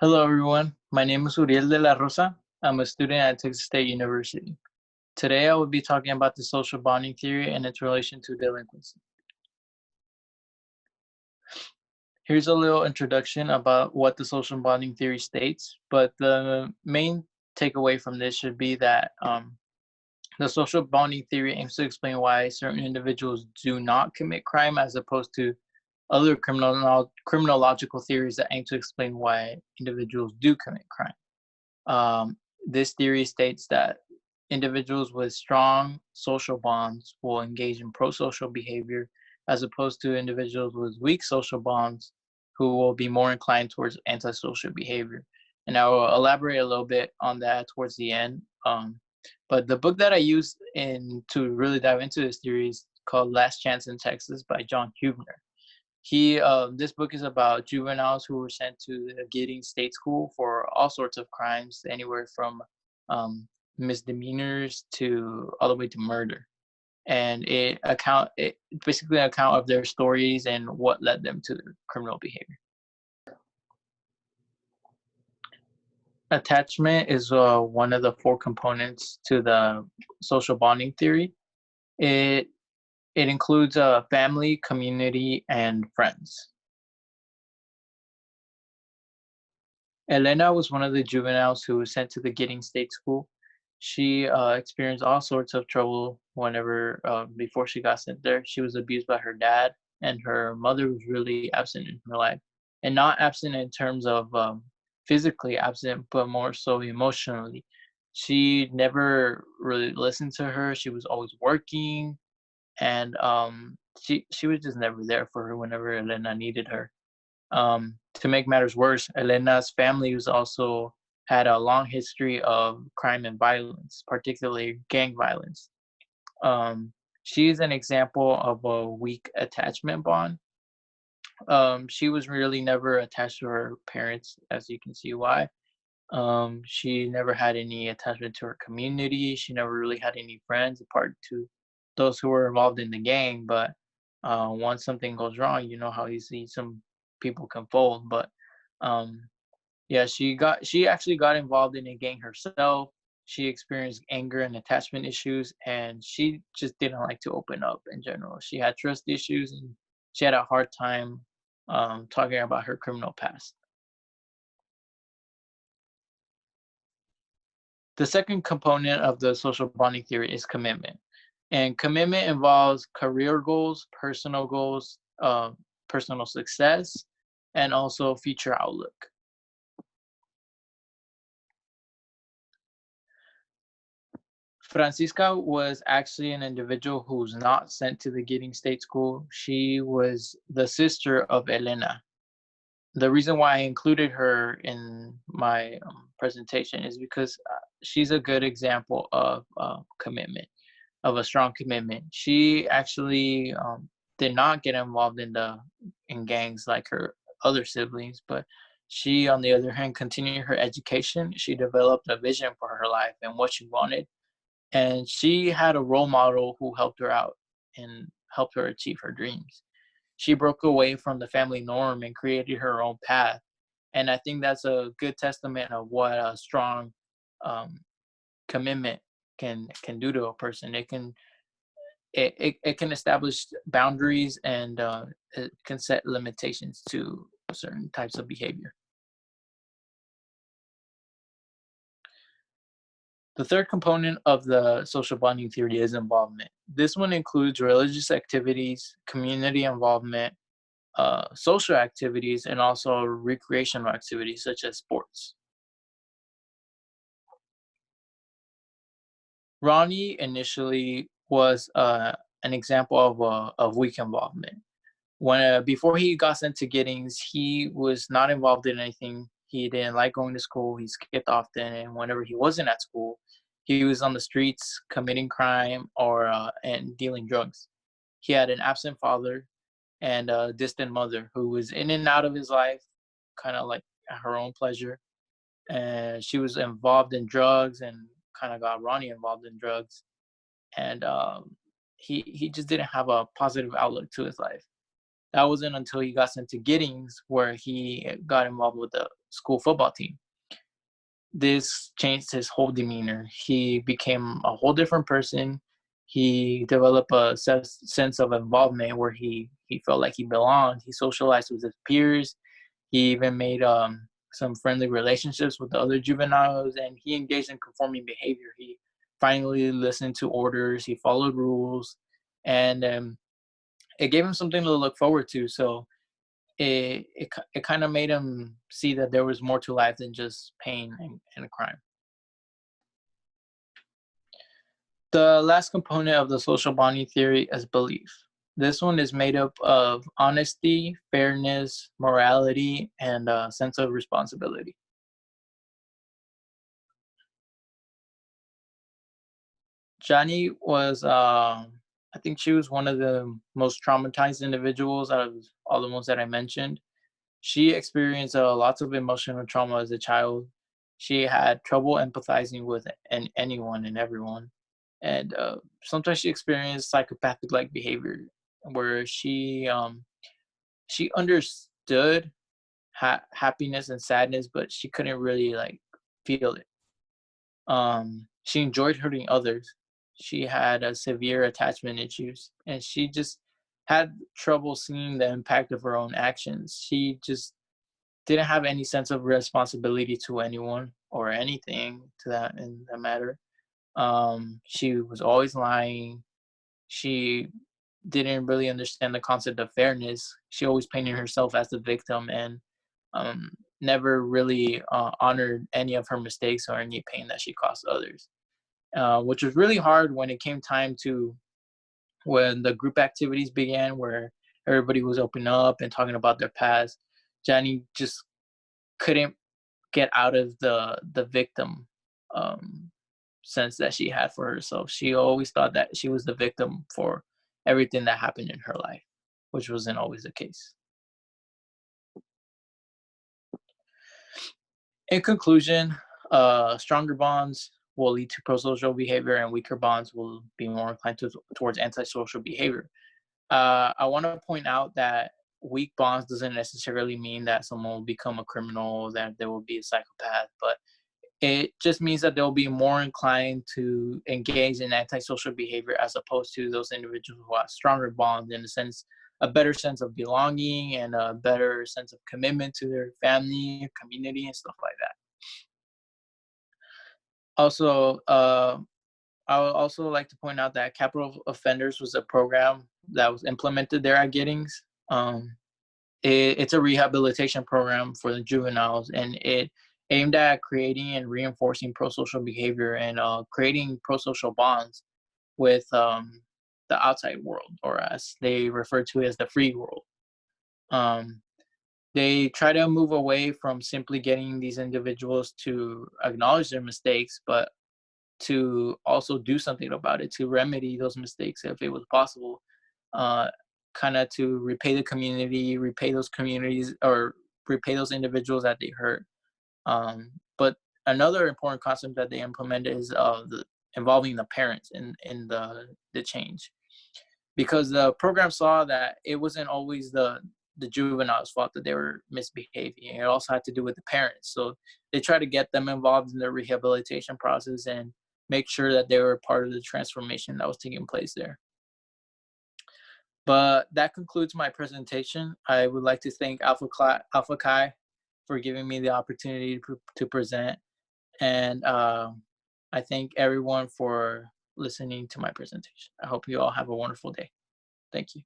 Hello, everyone. My name is Uriel de la Rosa. I'm a student at Texas State University. Today, I will be talking about the social bonding theory and its relation to delinquency. Here's a little introduction about what the social bonding theory states, but the main takeaway from this should be that the social bonding theory aims to explain why certain individuals do not commit crime as opposed to other criminological theories that aim to explain why individuals do commit crime. This theory states that individuals with strong social bonds will engage in pro-social behavior as opposed to individuals with weak social bonds who will be more inclined towards antisocial behavior. And I will elaborate a little bit on that towards the end. But the book that I used to really dive into this theory is called Last Chance in Texas by John Hubner. This book is about juveniles who were sent to the Giddings State School for all sorts of crimes, anywhere from misdemeanors to all the way to murder. And it basically an account of their stories and what led them to their criminal behavior. Attachment is one of the four components to the social bonding theory. It it includes family, community, and friends. Elena was one of the juveniles who was sent to the Giddings State School. She experienced all sorts of trouble whenever before she got sent there. She was abused by her dad, and her mother was really absent in her life, and not absent in terms of physically absent, but more so emotionally. She never really listened to her. She was always working, and she was just never there for her whenever Elena needed her. To make matters worse, Elena's family was also had a long history of crime and violence, particularly gang violence. She is an example of a weak attachment bond. She was really never attached to her parents, as you can see why. She never had any attachment to her community. She never really had any friends apart to those who were involved in the gang. But once something goes wrong, you know how easily some people can fold. But um, yeah, she actually got involved in a gang herself. She experienced anger and attachment issues, and she just didn't like to open up in general. She had trust issues, and she had a hard time talking about her criminal past. The second component of the social bonding theory is commitment. And commitment involves career goals, personal success, and also future outlook. Francisca was actually an individual who was not sent to the Giddings State School. She was the sister of Elena. The reason why I included her in my presentation is because she's a good example of commitment, of a strong commitment. She actually did not get involved in gangs like her other siblings, but she, on the other hand, continued her education. She developed a vision for her life and what she wanted, and she had a role model who helped her out and helped her achieve her dreams. She broke away from the family norm and created her own path, and I think that's a good testament of what a strong um, commitment can do to a person. It can establish boundaries, and it can set limitations to certain types of behavior. The third component of the social bonding theory is involvement. This one includes religious activities, community involvement, social activities, and also recreational activities such as sports. Ronnie initially was an example of weak involvement. When before he got sent to Giddings, he was not involved in anything. He didn't like going to school. He skipped often, and whenever he wasn't at school, he was on the streets committing crime or and dealing drugs. He had an absent father and a distant mother who was in and out of his life, kind of like at her own pleasure. And she was involved in drugs and kind of got Ronnie involved in drugs. And he just didn't have a positive outlook to his life. That wasn't until he got sent to Giddings where he got involved with the school football team. This changed his whole demeanor. He became a whole different person. He developed a sense of involvement where he felt like he belonged. He socialized with his peers. He even made some friendly relationships with the other juveniles, and he engaged in conforming behavior. He finally listened to orders. He followed rules, and it gave him something to look forward to. So it kind of made him see that there was more to life than just pain and crime. The last component of the social bonding theory is belief. This one is made up of honesty, fairness, morality, and a sense of responsibility. Johnny was, I think she was one of the most traumatized individuals out of all the ones that I mentioned. She experienced lots of emotional trauma as a child. She had trouble empathizing with anyone and everyone. And sometimes she experienced psychopathic like behavior where she understood happiness and sadness, but she couldn't really like feel it. She enjoyed hurting others. She had a severe attachment issues, and she just had trouble seeing the impact of her own actions. She just didn't have any sense of responsibility to anyone or anything to that in that matter. She was always lying. She didn't really understand the concept of fairness. She always painted herself as the victim and um, never really honored any of her mistakes or any pain that she caused others, which was really hard when it came time to when the group activities began, where everybody was opening up and talking about their past. Johnny just couldn't get out of the victim um, sense that she had for herself. She always thought that she was the victim for everything that happened in her life, which wasn't always the case. In conclusion, stronger bonds will lead to prosocial behavior, and weaker bonds will be more inclined towards antisocial behavior. I want to point out that weak bonds doesn't necessarily mean that someone will become a criminal, that they will be a psychopath, but it just means that they'll be more inclined to engage in antisocial behavior as opposed to those individuals who have stronger bonds in a sense, a better sense of belonging and a better sense of commitment to their family, community, and stuff like that. Also, I would also like to point out that Capital Offenders was a program that was implemented there at Giddings. It's a rehabilitation program for the juveniles, and it aimed at creating and reinforcing pro-social behavior and creating pro-social bonds with the outside world, or as they refer to it as the free world. Um, they try to move away from simply getting these individuals to acknowledge their mistakes, but to also do something about it, to remedy those mistakes if it was possible, uh, kind of to repay the community, repay those communities, or repay those individuals that they hurt. But another important concept that they implemented is involving the parents in the change, because the program saw that it wasn't always the juvenile's fault that they were misbehaving. It also had to do with the parents. So they try to get them involved in the rehabilitation process and make sure that they were part of the transformation that was taking place there. But that concludes my presentation. I would like to thank Alpha Chi for giving me the opportunity to present. And I thank everyone for listening to my presentation. I hope you all have a wonderful day. Thank you.